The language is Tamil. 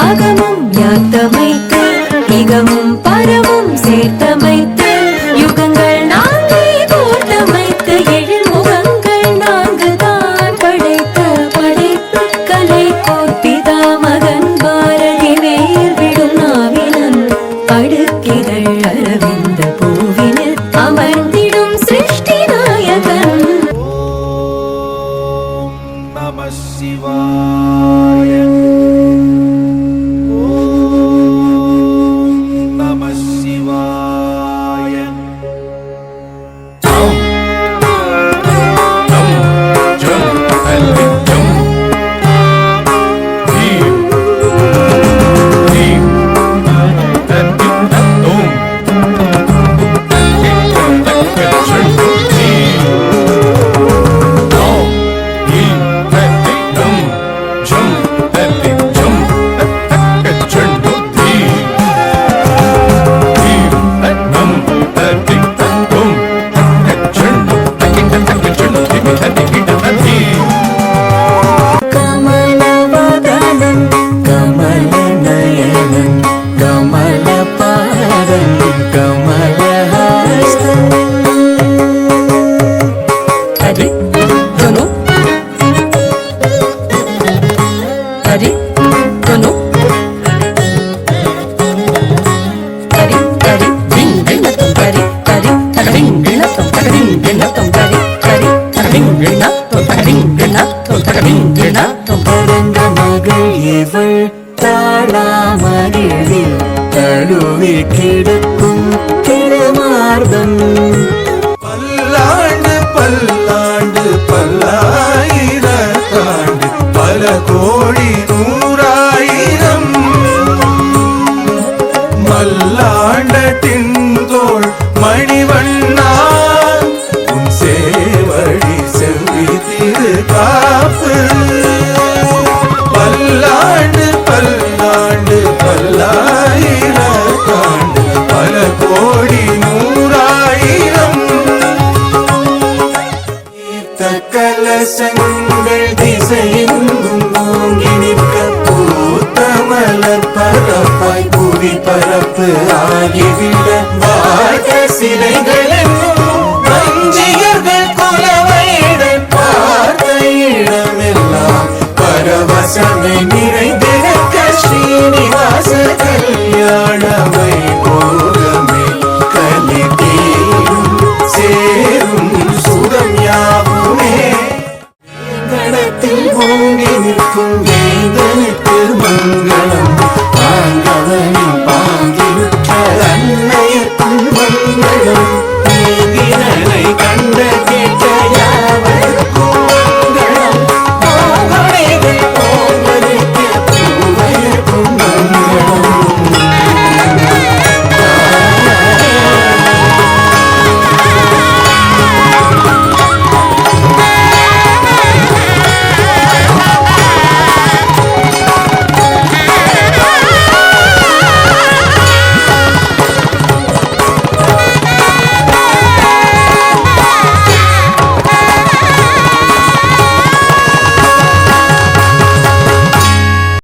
அகமும் யாத்தமைத்து இகமும் பரமும் சேர்த்தமைத்து யுகங்கள் நான்கை கோர்த்தமைத்து எழில் முகங்கள் நான்கு தான் படைத்த படைப்பு கலை கோர்ப்பிதா மகன் பாரதி வேர் விடும் நாவினன் அடுக்கிதழ் அரவிந்த பூவினில் அமர்ந்திடும் சிருஷ்டி நாயகன். நம சிவாய. தாளாமகிழில் தழுவி கிடக்கும் திருமார்பன் பல்லாண்டு பல்லாண்டு பல்லாயிரத்தாண்டு பல கோடி நூறாயிரம் மல்லாண்டத்தின் தோள் மணிவண்ணா உன் சேவடி செல்வி திரு காப்பு. பல்லாண்டு பல்லாண்டு பல்லாயிரத்தாண்டு பல கோடி நூறாயிரம் கலசங்கள் திசையெங்கும் ஓங்கி நிற்க பூத்த மலர் பரப்பாய் புவி பரப்பு ஆகிவிட வாழ சிலைகள் வஞ்சியர்கள் குலவையிட பார்த்த இடமெல்லாம் பரவசமை நிறை